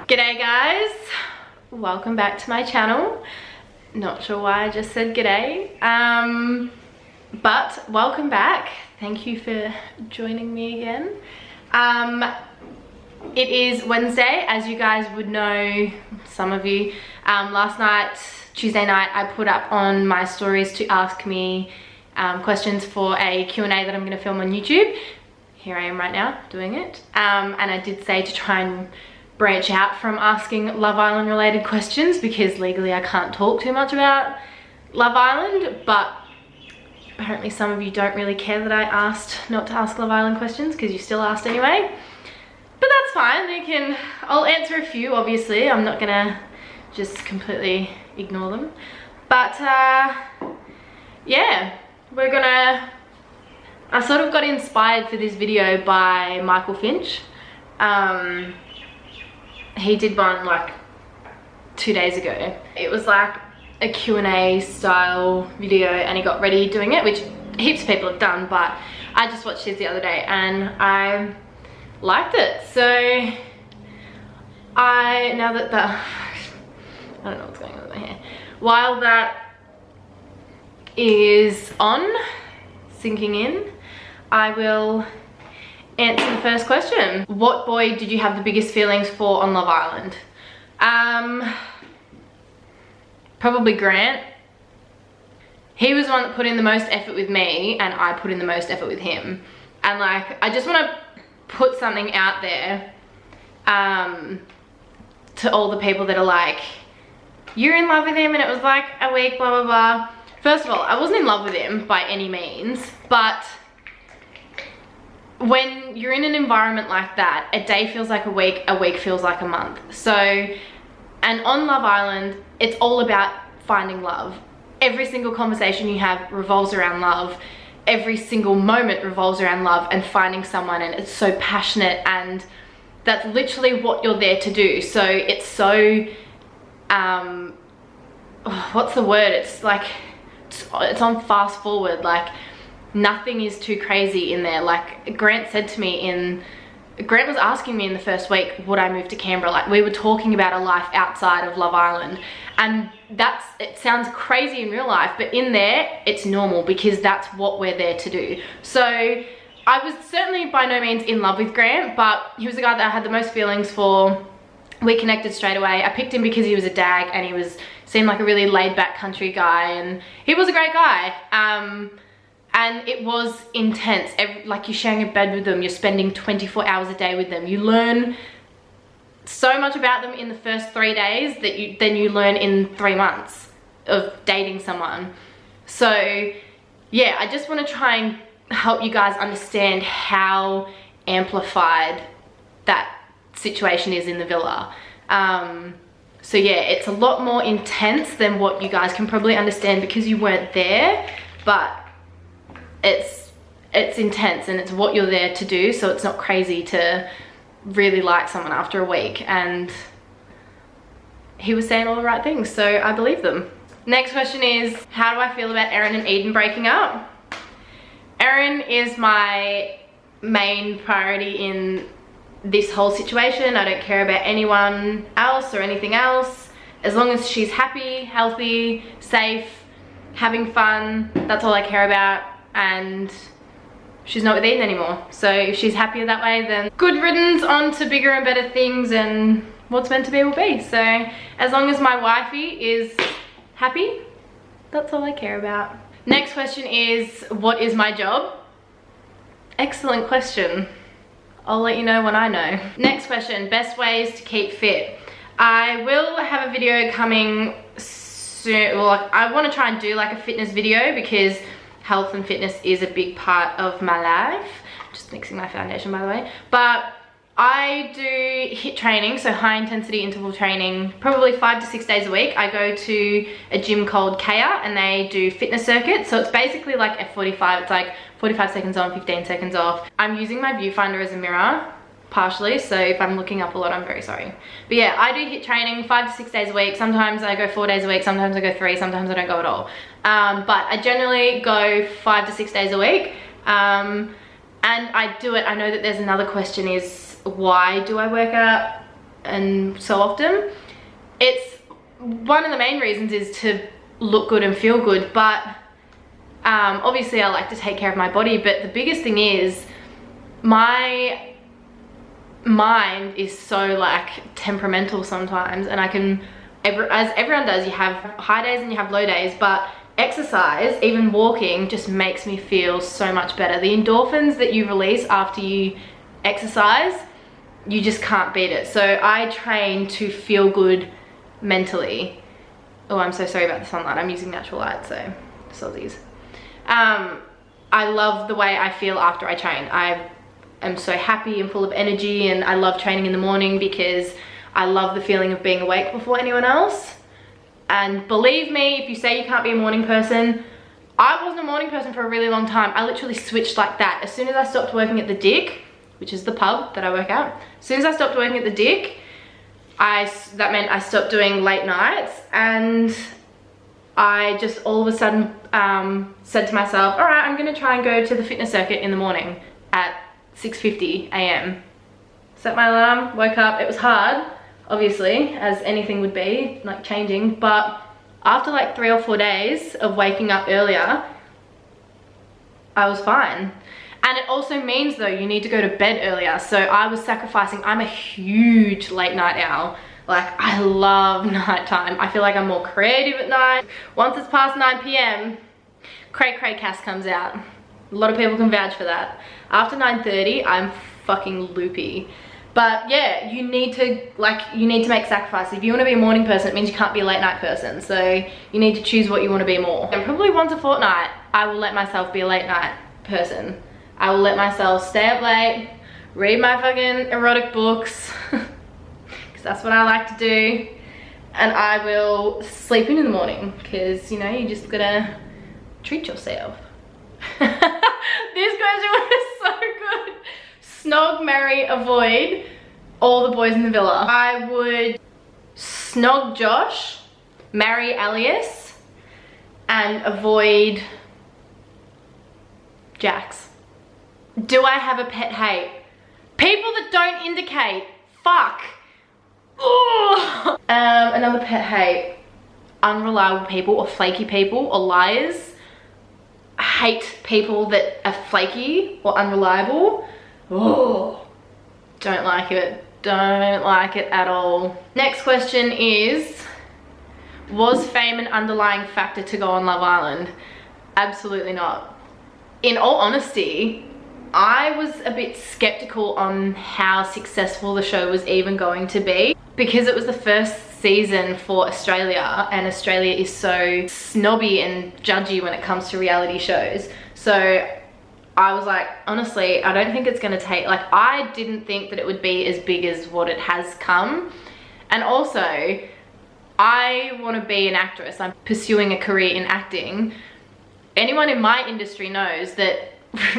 G'day guys, welcome back to my channel. Not sure why I just said g'day, but welcome back. Thank you for joining me again. It is Wednesday, as you guys would know, some of you. Last night, Tuesday night, I put up on my stories to ask me questions for a Q&A that I'm going to film on YouTube. Here I am right now doing it, and I did say to try and branch out from asking Love Island related questions because legally I can't talk too much about Love Island, but apparently some of you don't really care that I asked not to ask Love Island questions because you still asked anyway. But that's fine, I'll answer a few, obviously. I'm not gonna just completely ignore them. But yeah, I sort of got inspired for this video by Michael Finch. He did one like 2 days ago. It was like a Q&A style video and he got ready doing it, which heaps of people have done, but I just watched his the other day and I liked it. So I don't know what's going on with my hair. While that is on, sinking in, I will answer the first question. What boy did you have the biggest feelings for on Love Island? Probably Grant. He was the one that put in the most effort with me and I put in the most effort with him. And like, I just want to put something out there to all the people that are like, you're in love with him and it was like a week, blah, blah, blah. First of all, I wasn't in love with him by any means, but when you're in an environment like that, a day feels like a week feels like a month. So, and on Love Island, it's all about finding love. Every single conversation you have revolves around love. Every single moment revolves around love and finding someone, and it's so passionate, and that's literally what you're there to do. So it's so, what's the word? It's like, it's on fast forward, like, nothing is too crazy in there. Like Grant said to me Grant was asking me in the first week, would I move to Canberra? Like we were talking about a life outside of Love Island, and it sounds crazy in real life, but in there it's normal because that's what we're there to do. So I was certainly by no means in love with Grant, but he was the guy that I had the most feelings for. We connected straight away. I picked him because he was a dag and he seemed like a really laid back country guy, and he was a great guy. And it was intense. Like you're sharing a bed with them, you're spending 24 hours a day with them. You learn so much about them in the first 3 days that then you learn in 3 months of dating someone. So yeah, I just want to try and help you guys understand how amplified that situation is in the villa. So yeah, it's a lot more intense than what you guys can probably understand because you weren't there, but it's intense and it's what you're there to do, so it's not crazy to really like someone after a week. And he was saying all the right things, so I believe them. Next question is, how do I feel about Erin and Aiden breaking up? Erin is my main priority in this whole situation. I don't care about anyone else or anything else. As long as she's happy, healthy, safe, having fun, that's all I care about. And she's not with Aiden anymore. So if she's happier that way, then good riddance on to bigger and better things, and what's meant to be will be. So as long as my wifey is happy, that's all I care about. Next question is, what is my job? Excellent question. I'll let you know when I know. Next question, best ways to keep fit. I will have a video coming soon. Well, I want to try and do like a fitness video because health and fitness is a big part of my life. Just mixing my foundation, by the way. But I do HIIT training, so high intensity interval training, probably 5 to 6 days a week. I go to a gym called Kea and they do fitness circuits. So it's basically like F45. It's like 45 seconds on, 15 seconds off. I'm using my viewfinder as a mirror, partially, so if I'm looking up a lot, I'm very sorry. But yeah, I do HIIT training 5 to 6 days a week. Sometimes I go 4 days a week, sometimes I go 3, sometimes I don't go at all. But I generally go 5 to 6 days a week. And and I do it. I know that there's another question is, why do I work out and so often? It's one of the main reasons is to look good and feel good, but obviously I like to take care of my body, but the biggest thing is my mind is so like temperamental sometimes, and I can, as everyone does, you have high days and you have low days, but exercise, even walking, just makes me feel so much better. The endorphins that you release after you exercise, you just can't beat it. So I train to feel good mentally. Oh, I'm so sorry about the sunlight. I'm using natural light, so sozzies. I love the way I feel after I train. I am so happy and full of energy, and I love training in the morning because I love the feeling of being awake before anyone else. And believe me, if you say you can't be a morning person, I wasn't a morning person for a really long time. I literally switched like that. As soon as I stopped working at the Dick, which is the pub that I work at, as soon as I stopped working at the Dick, that meant I stopped doing late nights, and I just all of a sudden said to myself, all right, I'm gonna try and go to the fitness circuit in the morning at 6:50 a.m. Set my alarm, woke up. It was hard, obviously, as anything would be, like changing, but after like 3 or 4 days of waking up earlier, I was fine. And it also means though, you need to go to bed earlier. So I was sacrificing, I'm a huge late night owl. Like, I love nighttime. I feel like I'm more creative at night. Once it's past 9 p.m, cray cray Cass comes out. A lot of people can vouch for that. After 9:30, I'm fucking loopy. But yeah, you need to make sacrifices. If you want to be a morning person, it means you can't be a late night person. So you need to choose what you want to be more. And probably once a fortnight, I will let myself be a late night person. I will let myself stay up late, read my fucking erotic books, because that's what I like to do. And I will sleep in the morning, because, you know, you just gotta treat yourself. This question was so good. Snog, marry, avoid all the boys in the villa. I would snog Josh, marry Alias, and avoid Jax. Do I have a pet hate? People that don't indicate. Fuck. Another pet hate. Unreliable people or flaky people or liars. I hate people that are flaky or unreliable. Oh, don't like it. Don't like it at all. Next question is, was fame an underlying factor to go on Love Island? Absolutely not. In all honesty, I was a bit skeptical on how successful the show was even going to be, because it was the first season for Australia, and Australia is so snobby and judgy when it comes to reality shows. So I was like, honestly, I don't think it's gonna take, like, I didn't think that it would be as big as what it has come. And also, I want to be an actress. I'm pursuing a career in acting. Anyone in my industry knows that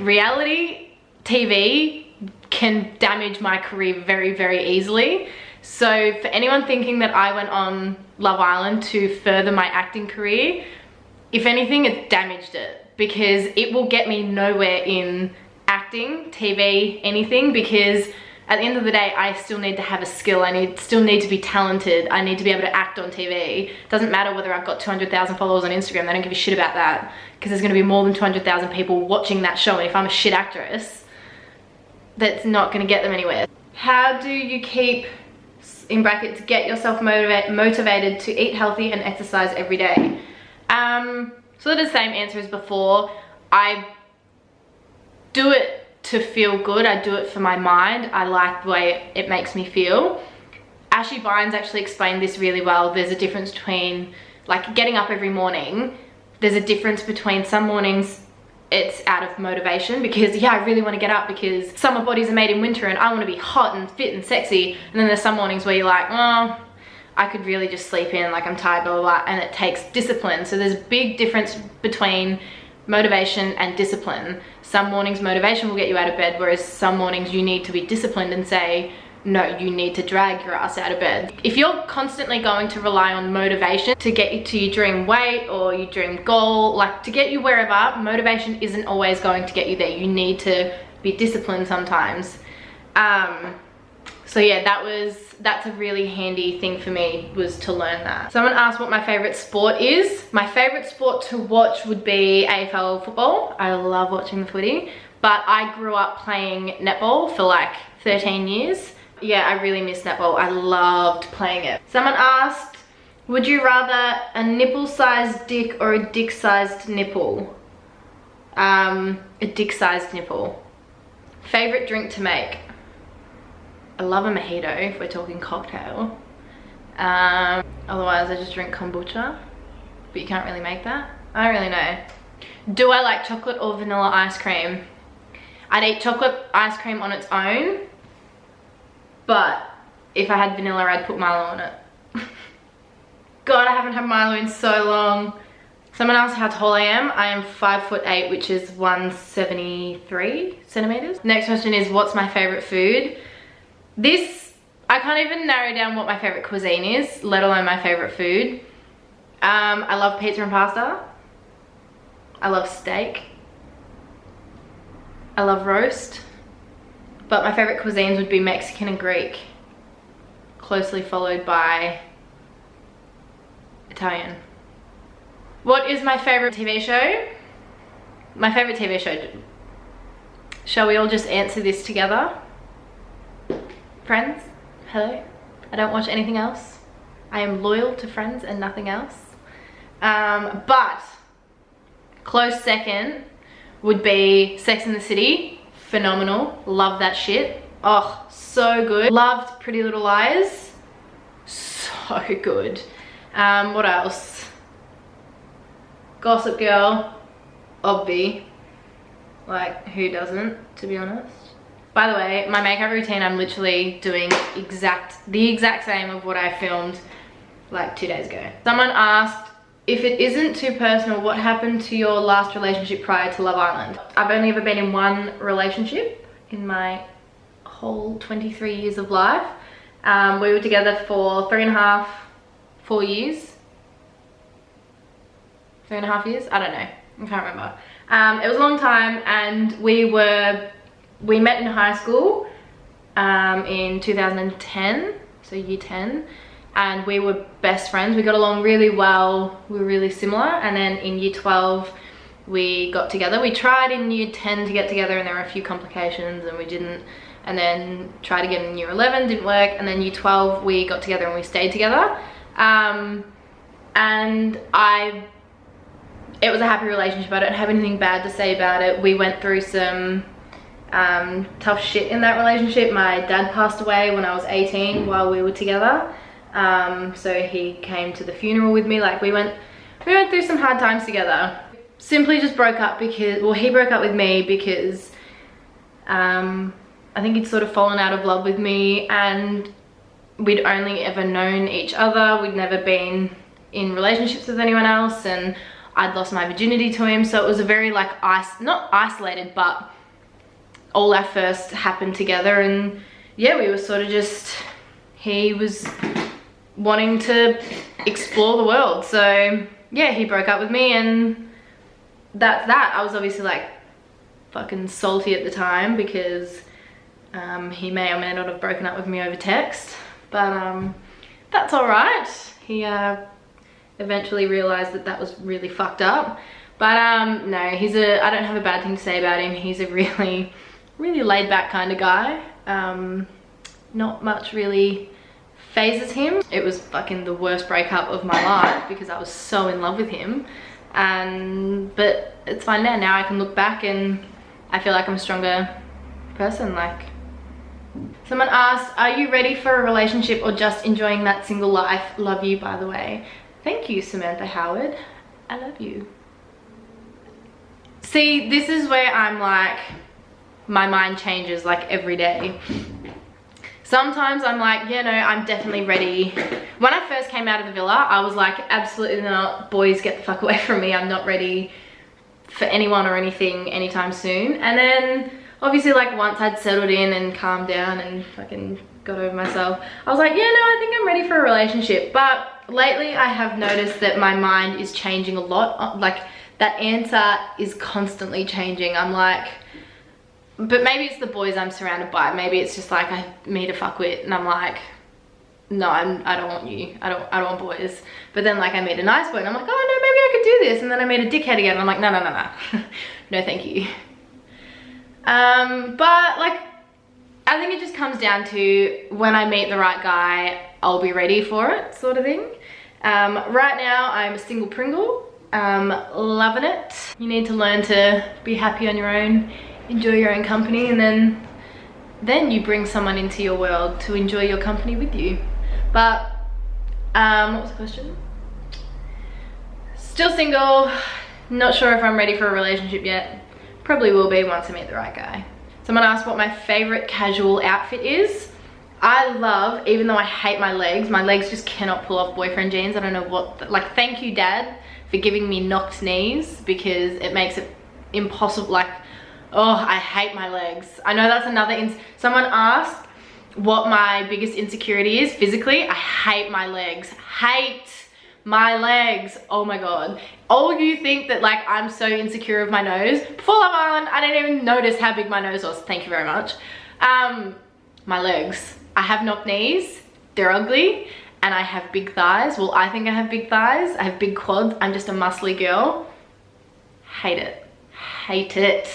reality TV can damage my career very, very easily. So for anyone thinking that I went on Love Island to further my acting career, if anything, it's damaged it, because it will get me nowhere in acting, TV, anything, because at the end of the day, I still need to have a skill. I still need to be talented. I need to be able to act on TV. It doesn't matter whether I've got 200,000 followers on Instagram. They don't give a shit about that, because there's gonna be more than 200,000 people watching that show. And if I'm a shit actress, that's not gonna get them anywhere. How do you keep, in brackets, get yourself motivated to eat healthy and exercise every day? So the same answer as before. I do it to feel good. I do it for my mind. I like the way it makes me feel. Ashley Bynes actually explained this really well. There's a difference between, like, getting up every morning. There's a difference between some mornings it's out of motivation, because yeah, I really want to get up because summer bodies are made in winter and I want to be hot and fit and sexy. And then there's some mornings where you're like, oh, I could really just sleep in, like I'm tired, blah, blah, blah, and it takes discipline. So there's a big difference between motivation and discipline. Some mornings motivation will get you out of bed, whereas some mornings you need to be disciplined and say, no, you need to drag your ass out of bed. If you're constantly going to rely on motivation to get you to your dream weight or your dream goal, like to get you wherever, motivation isn't always going to get you there. You need to be disciplined sometimes. So yeah, that's a really handy thing for me, was to learn that. Someone asked what my favorite sport is. My favorite sport to watch would be AFL football. I love watching the footy, but I grew up playing netball for like 13 years. Yeah, I really miss netball. I loved playing it. Someone asked, would you rather a nipple-sized dick or a dick-sized nipple? A dick-sized nipple. Favorite drink to make? I love a mojito if we're talking cocktail. Otherwise I just drink kombucha, but you can't really make that. I don't really know. Do I like chocolate or vanilla ice cream? I'd eat chocolate ice cream on its own, but if I had vanilla, I'd put Milo on it. God, I haven't had Milo in so long. Someone asked how tall I am. I am 5'8", which is 173 centimeters. Next question is, what's my favorite food? This, I can't even narrow down what my favorite cuisine is, let alone my favorite food. I love pizza and pasta. I love steak. I love roast. But my favorite cuisines would be Mexican and Greek, closely followed by Italian. What is my favorite TV show? My favorite TV show. Shall we all just answer this together? Friends? Hello? I don't watch anything else. I am loyal to Friends and nothing else. But close second would be Sex and the City. Phenomenal. Love that shit. Oh, so good. Loved Pretty Little Liars. So good. What else? Gossip Girl. Obvi. Like, who doesn't, to be honest? By the way, my makeup routine, I'm literally doing the exact same of what I filmed like 2 days ago. Someone asked, if it isn't too personal, what happened to your last relationship prior to Love Island? I've only ever been in one relationship in my whole 23 years of life. We were together for 3.5, 4 years. 3.5 years? I don't know. I can't remember. It was a long time, and we met in high school in 2010, so year 10, and we were best friends. We got along really well. We were really similar, and then in year 12 we got together. We tried in year 10 to get together, and there were a few complications and we didn't, and then tried again in year 11, didn't work, and then year 12 we got together and we stayed together. And it was a happy relationship. I don't have anything bad to say about it. We went through some tough shit in that relationship. My dad passed away when I was 18 while we were together. So he came to the funeral with me. Like, we went through some hard times together. Simply just broke up because, well, he broke up with me because I think he'd sort of fallen out of love with me, and we'd only ever known each other. We'd never been in relationships with anyone else, and I'd lost my virginity to him. So it was a very like not isolated, but all our first happened together. And yeah, we were sort of just, he was wanting to explore the world. So yeah, he broke up with me, and that's that. I was obviously like fucking salty at the time because he may or may not have broken up with me over text, but that's all right. He eventually realized that that was really fucked up. But no, I don't have a bad thing to say about him. He's a really, really laid back kind of guy. Not much really phases him. It was fucking the worst breakup of my life because I was so in love with him. But it's fine now. Now I can look back and I feel like I'm a stronger person. Like, someone asked, are you ready for a relationship or just enjoying that single life? Love you, by the way. Thank you, Samantha Howard. I love you. See, this is where I'm like, my mind changes like every day. Sometimes I'm like, yeah, no, I'm definitely ready. When I first came out of the villa, I was like, absolutely not, boys, get the fuck away from me. I'm not ready for anyone or anything anytime soon. And then obviously, like, once I'd settled in and calmed down and fucking got over myself, I was like, yeah, no, I think I'm ready for a relationship. But lately I have noticed that my mind is changing a lot. Like, that answer is constantly changing. I'm like, but maybe it's the boys I'm surrounded by. Maybe it's just like I meet a fuckwit and I'm like, no, I don't want you. I don't want boys. But then like I meet a nice boy and I'm like, oh no, maybe I could do this. And then I meet a dickhead again and I'm like, no. No, thank you. But like, I think it just comes down to when I meet the right guy, I'll be ready for it, sort of thing. Right now I'm a single Pringle, loving it. You need to learn to be happy on your own, enjoy your own company, and then you bring someone into your world to enjoy your company with you. But what was the question? Still single, not sure if I'm ready for a relationship yet. Probably will be once I meet the right guy. Someone asked what my favorite casual outfit is. I love, even though I hate my legs just cannot pull off boyfriend jeans. I don't know what, like, thank you Dad for giving me knocked knees, because it makes it impossible. Like, oh, I hate my legs. I know that's another, someone asked what my biggest insecurity is physically. I hate my legs, hate my legs. Oh my God. All you think that like I'm so insecure of my nose. Before Love Island, I didn't even notice how big my nose was. Thank you very much. My legs. I have knock knees, they're ugly, and I have big thighs. Well, I think I have big thighs. I have big quads. I'm just a muscly girl. Hate it. Hate it.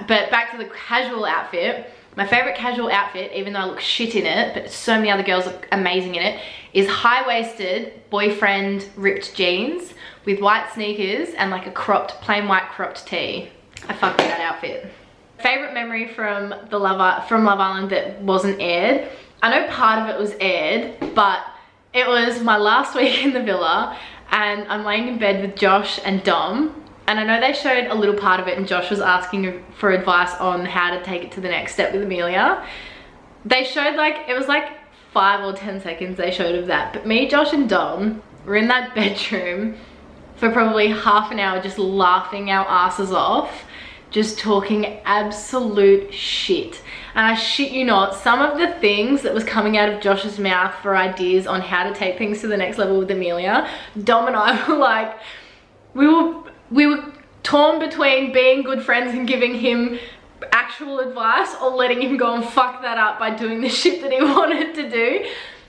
But back to the casual outfit. My favorite casual outfit, even though I look shit in it, but so many other girls look amazing in it, is high-waisted boyfriend ripped jeans with white sneakers and like a plain white cropped tee. I fucked with that outfit. Favorite memory from Love Island that wasn't aired. I know part of it was aired, but it was my last week in the villa and I'm laying in bed with Josh and Dom. And I know they showed a little part of it and Josh was asking for advice on how to take it to the next step with Amelia. They showed like, it was like 5 or 10 seconds they showed of that. But me, Josh and Dom were in that bedroom for probably half an hour just laughing our asses off, just talking absolute shit. And I shit you not, some of the things that was coming out of Josh's mouth for ideas on how to take things to the next level with Amelia, Dom and I were like, we were torn between being good friends and giving him actual advice or letting him go and fuck that up by doing the shit that he wanted to do.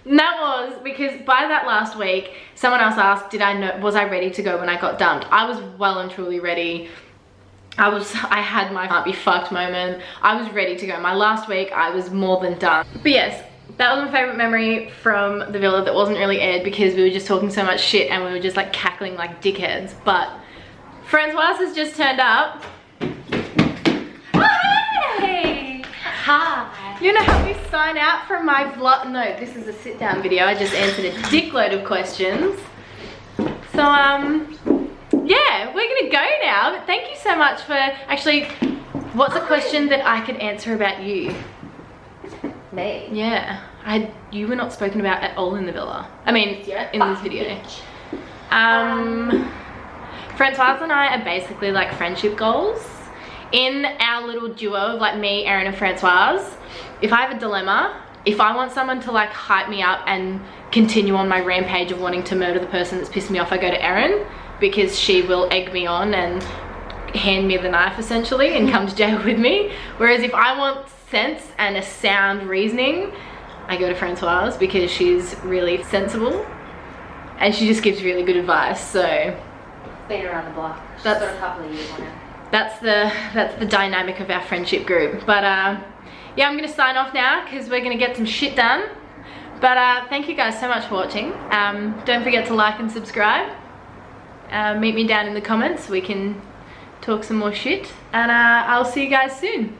And that was because by that last week, someone else asked, was I ready to go when I got dumped? I was well and truly ready. I had my can't be fucked moment. I was ready to go. My last week, I was more than done. But yes, that was my favorite memory from the villa that wasn't really aired because we were just talking so much shit and we were just like cackling like dickheads. But Francoise has just turned up. Hey! Hi! You wanna help me sign out from my vlog? No, this is a sit down video. I just answered a dickload of questions. So, yeah, we're gonna go now. But thank you so much for, actually, what's a question that I could answer about you? Me? Yeah, you were not spoken about at all in the villa. I mean, in this video. Francoise and I are basically like friendship goals. In our little duo of like me, Erin and Francoise, if I have a dilemma, if I want someone to like hype me up and continue on my rampage of wanting to murder the person that's pissed me off, I go to Erin because she will egg me on and hand me the knife essentially and come to jail with me. Whereas if I want sense and a sound reasoning, I go to Francoise because she's really sensible and she just gives really good advice. So been around the block. She's got a couple of years on it. That's the dynamic of our friendship group. But yeah, I'm gonna sign off now because we're gonna get some shit done. But thank you guys so much for watching. Don't forget to like and subscribe. Meet me down in the comments. We can talk some more shit. And I'll see you guys soon.